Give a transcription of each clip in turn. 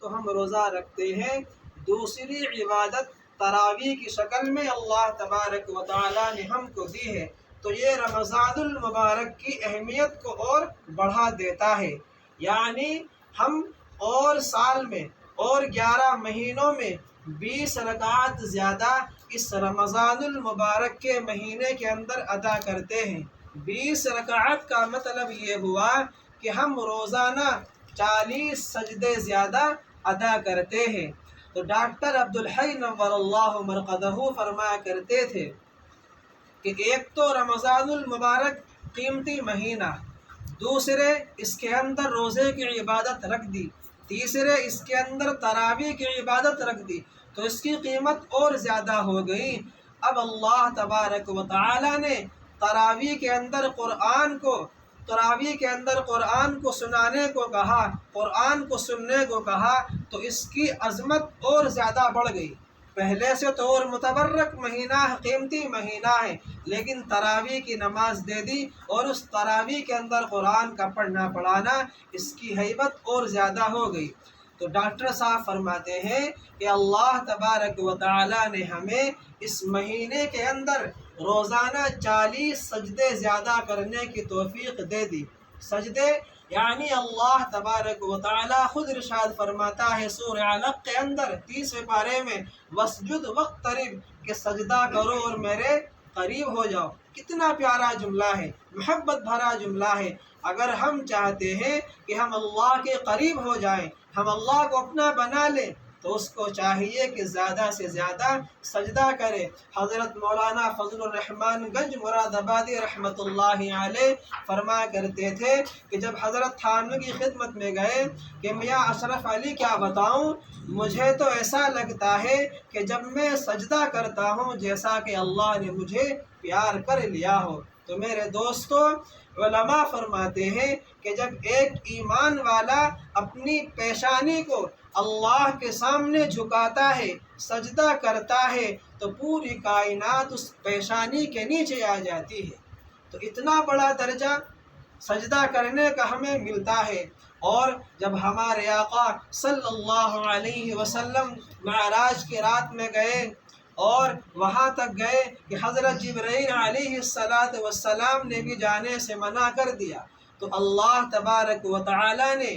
تو ہم روزہ رکھتے ہیں۔ دوسری عبادت تراویح کی شکل میں اللہ تبارک و تعالیٰ نے ہم کو دی ہے، تو یہ رمضان المبارک کی اہمیت کو اور بڑھا دیتا ہے۔ یعنی ہم اور سال میں اور 11 مہینوں میں 20 رکعات زیادہ اس رمضان المبارک کے مہینے کے اندر ادا کرتے ہیں۔ 20 رکعات کا مطلب یہ ہوا کہ ہم روزانہ 40 سجدے زیادہ ادا کرتے ہیں۔ تو ڈاکٹر عبدالحی نور اللہ مرقدہ فرمایا کرتے تھے کہ ایک تو رمضان المبارک قیمتی مہینہ، دوسرے اس کے اندر روزے کی عبادت رکھ دی، تیسرے اس کے اندر تراویح کی عبادت رکھ دی، تو اس کی قیمت اور زیادہ ہو گئی۔ اب اللہ تبارک و تعالی نے تراویح کے اندر قرآن کو سنانے کو کہا، قرآن کو سننے کو کہا، تو اس کی عظمت اور زیادہ بڑھ گئی۔ پہلے سے تو اور متبرک مہینہ، قیمتی مہینہ ہے، لیکن تراویح کی نماز دے دی اور اس تراویح کے اندر قرآن کا پڑھنا پڑھانا، اس کی ہیبت اور زیادہ ہو گئی۔ تو ڈاکٹر صاحب فرماتے ہیں کہ اللہ تبارک و تعالی نے ہمیں اس مہینے کے اندر روزانہ 40 سجدے زیادہ کرنے کی توفیق دے دی۔ سجدے یعنی اللہ تبارک و تعالی خود ارشاد فرماتا ہے سورہ علق کے اندر 30ویں پارے میں، وَاسْجُدْ وَاقْتَرِب، کہ سجدہ کرو اور میرے قریب ہو جاؤ۔ کتنا پیارا جملہ ہے، محبت بھرا جملہ ہے۔ اگر ہم چاہتے ہیں کہ ہم اللہ کے قریب ہو جائیں، ہم اللہ کو اپنا بنا لیں، تو اس کو چاہیے کہ زیادہ سے زیادہ سجدہ کرے۔ حضرت مولانا فضل الرحمن گنج مراد آبادی رحمۃ اللہ علیہ فرمایا کرتے تھے کہ جب حضرت تھانوی کی خدمت میں گئے کہ میاں اشرف علی کیا بتاؤں، مجھے تو ایسا لگتا ہے کہ جب میں سجدہ کرتا ہوں جیسا کہ اللہ نے مجھے پیار کر لیا ہو۔ تو میرے دوستو، علماء فرماتے ہیں کہ جب ایک ایمان والا اپنی پیشانی کو اللہ کے سامنے جھکاتا ہے، سجدہ کرتا ہے، تو پوری کائنات اس پیشانی کے نیچے آ جاتی ہے۔ تو اتنا بڑا درجہ سجدہ کرنے کا ہمیں ملتا ہے۔ اور جب ہمارے آقا صلی اللہ علیہ وسلم معراج کی رات میں گئے اور وہاں تک گئے کہ حضرت جبرائیل علیہ السلام نے بھی جانے سے منع کر دیا، تو اللہ تبارک و تعالی نے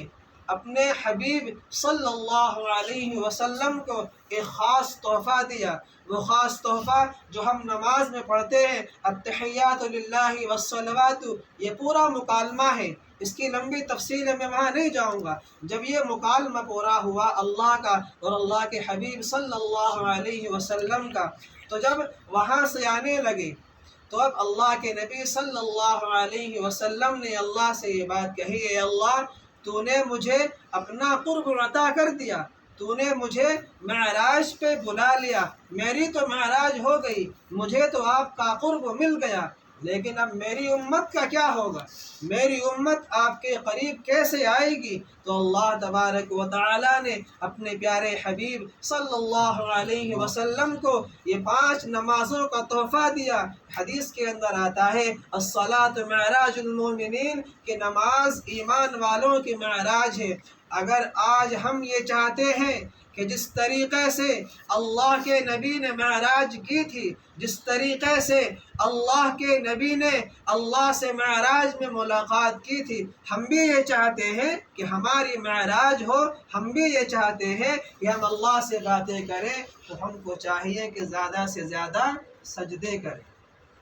اپنے حبیب صلی اللہ علیہ وسلم کو ایک خاص تحفہ دیا۔ وہ خاص تحفہ جو ہم نماز میں پڑھتے ہیں، التحیات للہ والصلوات، یہ پورا مکالمہ ہے۔ اس کی لمبی تفصیل میں وہاں نہیں جاؤں گا۔ جب یہ مکالمہ پورا ہوا اللہ کا اور اللہ کے حبیب صلی اللہ علیہ وسلم کا، تو جب وہاں سے آنے لگے تو اب اللہ کے نبی صلی اللہ علیہ وسلم نے اللہ سے یہ بات کہی، اے اللہ، تو نے مجھے اپنا قرب عطا کر دیا، تو نے مجھے معراج پہ بلا لیا، میری تو معراج ہو گئی، مجھے تو آپ کا قرب مل گیا، لیکن اب میری امت کا کیا ہوگا؟ میری امت آپ کے قریب کیسے آئے گی؟ تو اللہ تبارک و تعالی نے اپنے پیارے حبیب صلی اللہ علیہ وسلم کو یہ 5 نمازوں کا تحفہ دیا۔ حدیث کے اندر آتا ہے الصلاۃ معراج المومنین، کہ نماز ایمان والوں کی معراج ہے۔ اگر آج ہم یہ چاہتے ہیں کہ جس طریقے سے اللہ کے نبی نے معراج کی تھی، جس طریقے سے اللہ کے نبی نے اللہ سے معراج میں ملاقات کی تھی، ہم بھی یہ چاہتے ہیں کہ ہماری معراج ہو، ہم بھی یہ چاہتے ہیں کہ ہم اللہ سے باتیں کریں، تو ہم کو چاہیے کہ زیادہ سے زیادہ سجدے کریں۔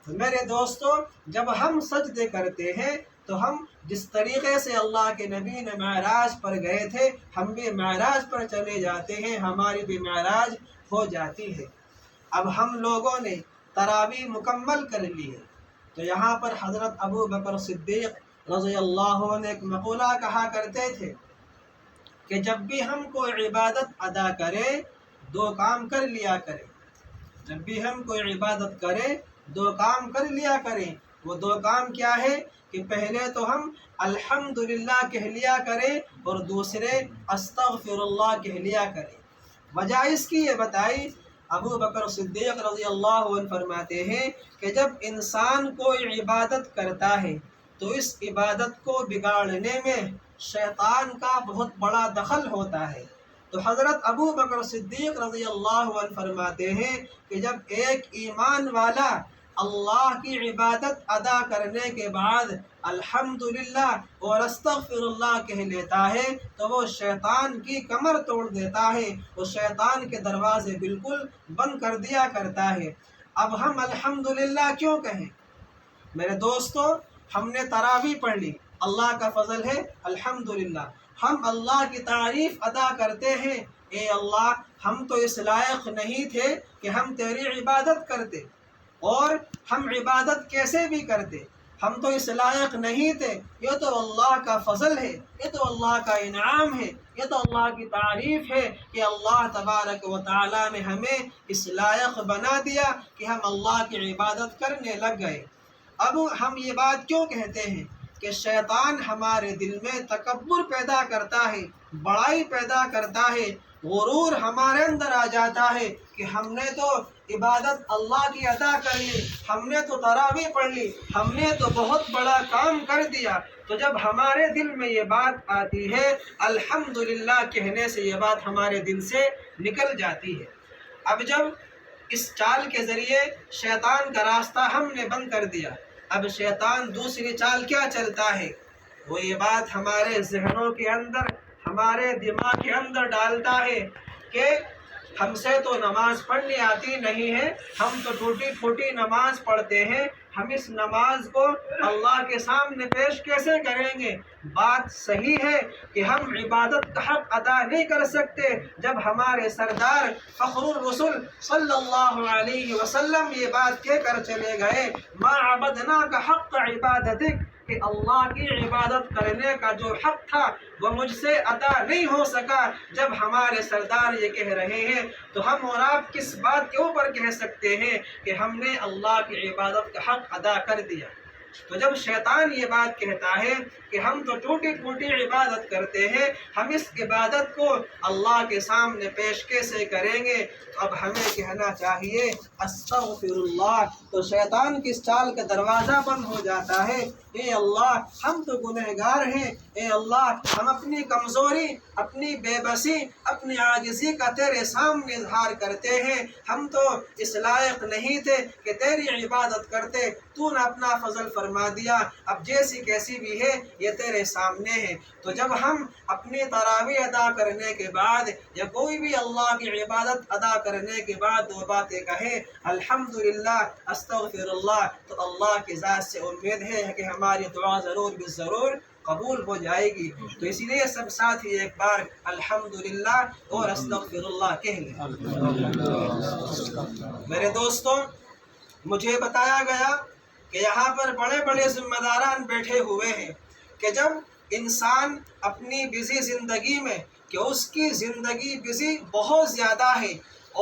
تو میرے دوستو، جب ہم سجدے کرتے ہیں تو ہم جس طریقے سے اللہ کے نبی نے معراج پر گئے تھے، ہم بھی معراج پر چلے جاتے ہیں، ہماری بھی معراج ہو جاتی ہے۔ اب ہم لوگوں نے تراویح مکمل کر لی ہے، تو یہاں پر حضرت ابو بکر صدیق رضی اللہ عنہ ایک مقولہ کہا کرتے تھے کہ جب بھی ہم کوئی عبادت ادا کرے 2 کام کر لیا کریں۔ جب بھی ہم کوئی عبادت کریں 2 کام کر لیا کریں۔ وہ 2 کام کیا ہے کہ پہلے تو ہم الحمدللہ کہہ لیا کریں اور دوسرے استغفر اللہ کہہ لیا کریں۔ وجہ اس کی یہ بتائی، ابو بکر صدیق رضی اللہ عنہ فرماتے ہیں کہ جب انسان کوئی عبادت کرتا ہے تو اس عبادت کو بگاڑنے میں شیطان کا بہت بڑا دخل ہوتا ہے۔ تو حضرت ابو بکر صدیق رضی اللہ عنہ فرماتے ہیں کہ جب ایک ایمان والا اللہ کی عبادت ادا کرنے کے بعد الحمدللہ اور استغفر اللہ کہہ لیتا ہے تو وہ شیطان کی کمر توڑ دیتا ہے، وہ شیطان کے دروازے بالکل بند کر دیا کرتا ہے۔ اب ہم الحمدللہ کیوں کہیں؟ میرے دوستو، ہم نے تراویح پڑھ لی، اللہ کا فضل ہے الحمدللہ۔ ہم اللہ کی تعریف ادا کرتے ہیں، اے اللہ ہم تو اس لائق نہیں تھے کہ ہم تیری عبادت کرتے، اور ہم عبادت کیسے بھی کرتے، ہم تو اس لائق نہیں تھے، یہ تو اللہ کا فضل ہے، یہ تو اللہ کا انعام ہے، یہ تو اللہ کی تعریف ہے کہ اللہ تبارک و تعالیٰ نے ہمیں اس لائق بنا دیا کہ ہم اللہ کی عبادت کرنے لگ گئے۔ اب ہم یہ بات کیوں کہتے ہیں کہ شیطان ہمارے دل میں تکبر پیدا کرتا ہے، بڑائی پیدا کرتا ہے، غرور ہمارے اندر آ جاتا ہے کہ ہم نے تو عبادت اللہ کی ادا کر لی، ہم نے تو تراویح پڑھ لی، ہم نے تو بہت بڑا کام کر دیا۔ تو جب ہمارے دل میں یہ بات آتی ہے الحمدللہ کہنے سے یہ بات ہمارے دل سے نکل جاتی ہے۔ اب جب اس چال کے ذریعے شیطان کا راستہ ہم نے بند کر دیا، اب شیطان دوسری چال کیا چلتا ہے؟ وہ یہ بات ہمارے ذہنوں کے اندر، ہمارے دماغ کے اندر ڈالتا ہے کہ ہم سے تو نماز پڑھنی آتی نہیں ہے، ہم تو ٹوٹی پھوٹی نماز پڑھتے ہیں، ہم اس نماز کو اللہ کے سامنے پیش کیسے کریں گے؟ بات صحیح ہے کہ ہم عبادت کا حق ادا نہیں کر سکتے جب ہمارے سردار فخر الرسل صلی اللہ علیہ وسلم یہ بات کہہ کر چلے گئے ما عبدناک حق عبادتک، کہ اللہ کی عبادت کرنے کا جو حق تھا وہ مجھ سے ادا نہیں ہو سکا۔ جب ہمارے سردار یہ کہہ رہے ہیں تو ہم اور آپ کس بات کے اوپر کہہ سکتے ہیں کہ ہم نے اللہ کی عبادت کا حق ادا کر دیا؟ تو جب شیطان یہ بات کہتا ہے کہ ہم تو ٹوٹی پھوٹی عبادت کرتے ہیں، ہم اس عبادت کو اللہ کے سامنے پیش کیسے کریں گے؟ تو اب ہمیں کہنا چاہیے استغفر اللہ، تو شیطان کی اس چال کا دروازہ بند ہو جاتا ہے۔ اے اللہ ہم تو گنہگار ہیں، اے اللہ ہم اپنی کمزوری، اپنی بے بسی، اپنی عاجزی کا تیرے سامنے اظہار کرتے ہیں، ہم تو اس لائق نہیں تھے کہ تیری عبادت کرتے، تو نے اپنا فضل فرما دیا، اب جیسی کیسی بھی ہے یہ تیرے سامنے ہے۔ تو جب ہم اپنی تراویح ادا کرنے کے بعد یا کوئی بھی اللہ کی عبادت ادا کرنے کے بعد دو باتیں کہیں الحمدللہ استغفر اللہ، تو اللہ کی ذات سے امید ہے کہ ہماری دعا ضرور بھی ضرور قبول ہو جائے گی۔ تو اسی لیے سب ساتھی ایک بار الحمدللہ اور استغفر اللہ کہہ لیں۔ میرے دوستوں، مجھے بتایا گیا کہ یہاں پر بڑے بڑے ذمہ داران بیٹھے ہوئے ہیں کہ جب انسان اپنی بزی زندگی میں، کہ اس کی زندگی بزی بہت زیادہ ہے،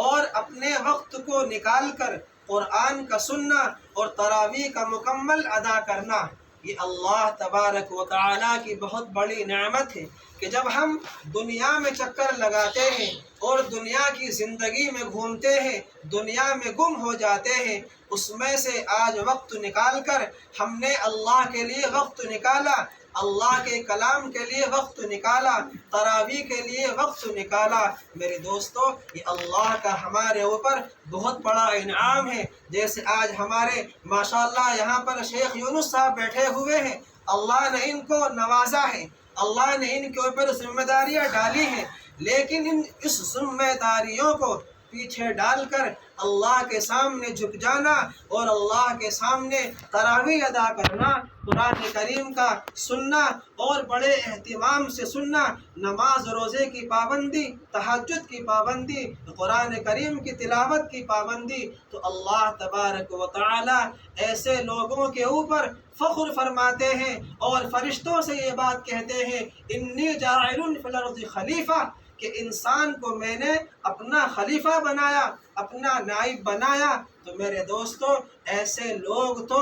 اور اپنے وقت کو نکال کر قرآن کا سننا اور تراویح کا مکمل ادا کرنا، یہ اللہ تبارک و تعالیٰ کی بہت بڑی نعمت ہے کہ جب ہم دنیا میں چکر لگاتے ہیں اور دنیا کی زندگی میں گھومتے ہیں، دنیا میں گم ہو جاتے ہیں، اس میں سے آج وقت نکال کر ہم نے اللہ کے لیے وقت نکالا، اللہ کے کلام کے لیے وقت نکالا، تراویح کے لیے وقت نکالا۔ میرے دوستو، یہ اللہ کا ہمارے اوپر بہت بڑا انعام ہے۔ جیسے آج ہمارے ماشاءاللہ یہاں پر شیخ یونس صاحب بیٹھے ہوئے ہیں، اللہ نے ان کو نوازا ہے، اللہ نے ان کے اوپر ذمہ داریاں ڈالی ہیں، لیکن اس ذمہ داریوں کو پیچھے ڈال کر اللہ کے سامنے جھک جانا اور اللہ کے سامنے تراویح ادا کرنا، قرآن کریم کا سننا اور بڑے اہتمام سے سننا، نماز روزے کی پابندی، تہجد کی پابندی، قرآن کریم کی تلاوت کی پابندی، تو اللہ تبارک و تعالی ایسے لوگوں کے اوپر فخر فرماتے ہیں اور فرشتوں سے یہ بات کہتے ہیں انی جاعل فی الارض خلیفہ، کہ انسان کو میں نے اپنا خلیفہ بنایا، اپنا نائب بنایا۔ تو میرے دوستو، ایسے لوگ تو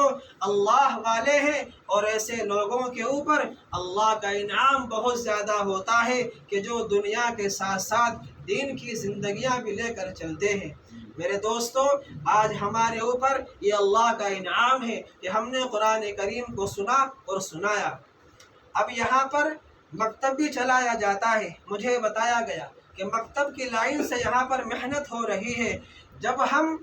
اللہ والے ہیں، اور ایسے لوگوں کے اوپر اللہ کا انعام بہت زیادہ ہوتا ہے کہ جو دنیا کے ساتھ ساتھ دین کی زندگیاں بھی لے کر چلتے ہیں۔ میرے دوستو، آج ہمارے اوپر یہ اللہ کا انعام ہے کہ ہم نے قرآن کریم کو سنا اور سنایا۔ اب یہاں پر مکتب بھی چلایا جاتا ہے۔ مجھے بتایا گیا کہ مکتب کی لائن سے یہاں پر محنت ہو رہی ہے۔ جب ہم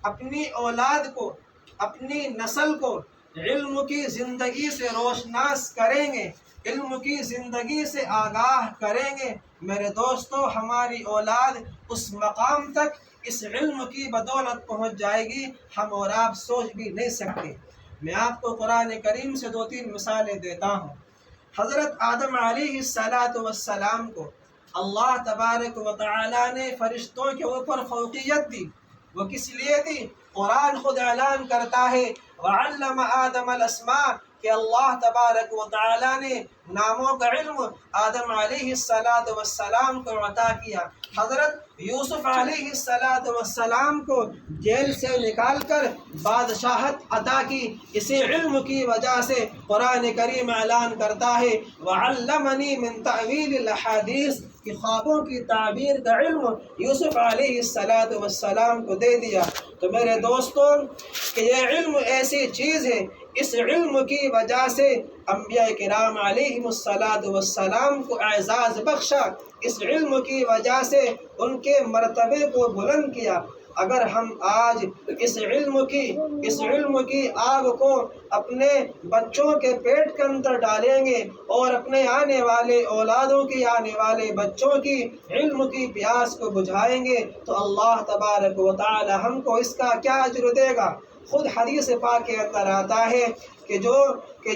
اپنی اولاد کو، اپنی نسل کو علم کی زندگی سے روشناس کریں گے، علم کی زندگی سے آگاہ کریں گے، میرے دوستو ہماری اولاد اس مقام تک اس علم کی بدولت پہنچ جائے گی ہم اور آپ سوچ بھی نہیں سکتے۔ میں آپ کو قرآن کریم سے 2-3 مثالیں دیتا ہوں۔ حضرت آدم علیہ السلام کو اللہ تبارک و تعالی نے فرشتوں کے اوپر فوقیت دی۔ وہ کس لیے دی؟ قرآن خود اعلان کرتا ہے وَعَلَّمَ آدَمَ الْأَسْمَاءَ کہ اللہ تبارک و تعالی نے ناموں کا علم آدم علیہ السلام کو عطا کیا۔ حضرت یوسف علیہ السلام کو جیل سے نکال کر بادشاہت عطا کی۔ اسی علم کی وجہ سے قرآن کریم اعلان کرتا ہے وَعَلَّمَنِي مِن تَأْوِيلِ الْأَحَادِيثِ کہ خوابوں کی تعبیر کا علم یوسف علیہ السلام کو دے دیا۔ تو میرے دوستوں کہ یہ علم ایسی چیز ہے، اس علم کی وجہ سے انبیاء کرام علیہ السلام کو اعزاز بخشا، اس علم کی وجہ سے ان کے مرتبے کو بلند کیا۔ اگر ہم آج اس علم کی آگ کو اپنے بچوں کے پیٹ کے اندر ڈالیں گے اور اپنے آنے والے اولادوں کی، آنے والے بچوں کی علم کی پیاس کو بجھائیں گے تو اللہ تبارک و تعالی ہم کو اس کا کیا اجر دے گا؟ خود حدیث پاک کے اندر آتا ہے کہ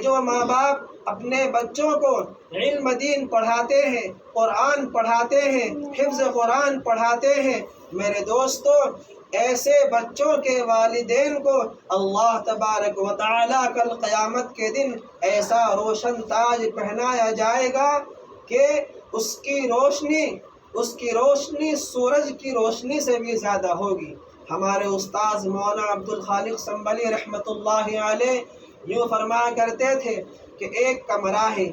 جو ماں باپ اپنے بچوں کو علم دین پڑھاتے ہیں، قرآن پڑھاتے ہیں، حفظ قرآن پڑھاتے ہیں، میرے دوستو ایسے بچوں کے والدین کو اللہ تبارک و تعالی کل قیامت کے دن ایسا روشن تاج پہنایا جائے گا کہ اس کی روشنی سورج کی روشنی سے بھی زیادہ ہوگی۔ ہمارے استاذ مولانا عبدالخالق سنبھلی رحمۃ اللہ علیہ یوں فرمایا کرتے تھے کہ ایک کمرہ ہے،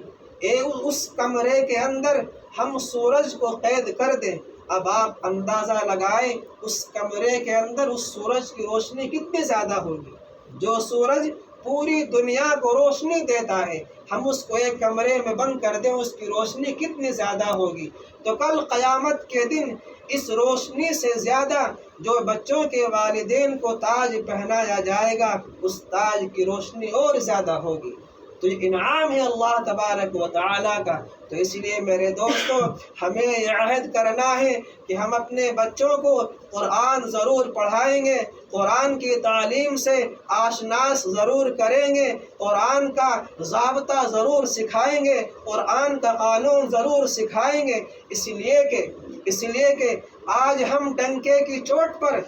اس کمرے کے اندر ہم سورج کو قید کر دیں، اب آپ اندازہ لگائیں اس کمرے کے اندر اس سورج کی روشنی کتنی زیادہ ہوگی۔ جو سورج پوری دنیا کو روشنی دیتا ہے، ہم اس کو ایک کمرے میں بند کر دیں، اس کی روشنی کتنی زیادہ ہوگی۔ تو کل قیامت کے دن اس روشنی سے زیادہ جو بچوں کے والدین کو تاج پہنایا جائے گا، اس تاج کی روشنی اور زیادہ ہوگی۔ تو یہ انعام ہے اللہ تبارک و تعالیٰ کا۔ تو اس لیے میرے دوستو ہمیں یہ عہد کرنا ہے کہ ہم اپنے بچوں کو قرآن ضرور پڑھائیں گے، قرآن کی تعلیم سے آشناس ضرور کریں گے، قرآن کا ضابطہ ضرور سکھائیں گے، قرآن کا قانون ضرور سکھائیں گے۔ اس لیے کہ آج ہم ڈنکے کی چوٹ پر،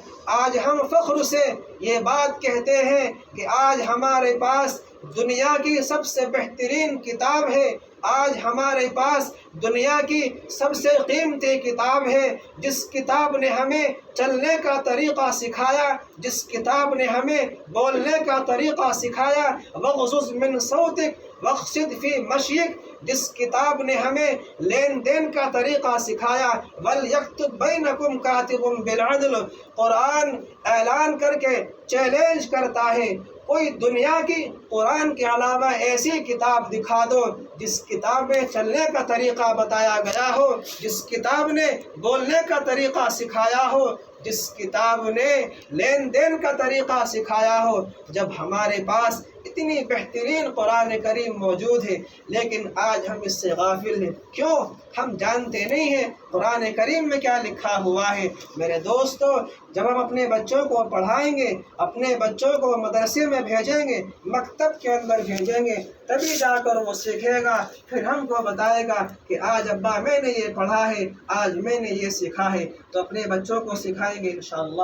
آج ہم فخر سے یہ بات کہتے ہیں کہ آج ہمارے پاس دنیا کی سب سے بہترین کتاب ہے، آج ہمارے پاس دنیا کی سب سے قیمتی کتاب ہے، جس کتاب نے ہمیں چلنے کا طریقہ سکھایا، جس کتاب نے ہمیں بولنے کا طریقہ سکھایا، وَغْضُضْ مِنْ صَوْتِكَ وَاقْصِدْ فِي مَشْيِكَ جس کتاب نے ہمیں لین دین کا طریقہ سکھایا، وَلْيَكْتُبْ بَيْنَكُمْ كَاتِبٌ بِالْعَدْلِ قرآن اعلان کر کے چیلنج کرتا ہے کوئی دنیا کی قرآن کے علاوہ ایسی کتاب دکھا دو جس کتاب میں چلنے کا طریقہ بتایا گیا ہو، جس کتاب نے بولنے کا طریقہ سکھایا ہو، جس کتاب نے لین دین کا طریقہ سکھایا ہو۔ جب ہمارے پاس اتنی بہترین قرآن کریم موجود ہے لیکن آج ہم اس سے غافل ہیں، کیوں؟ ہم جانتے نہیں ہیں قرآن کریم میں کیا لکھا ہوا ہے۔ میرے دوستو جب ہم اپنے بچوں کو پڑھائیں گے، اپنے بچوں کو مدرسے میں بھیجیں گے، مکتب کے اندر بھیجیں گے، تبھی جا کر وہ سیکھے گا، پھر ہم کو بتائے گا کہ آج ابا میں نے یہ پڑھا ہے، آج میں نے یہ سیکھا ہے۔ تو اپنے بچوں کو سکھائیں گے انشاءاللہ۔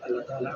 اللہ تعالیٰ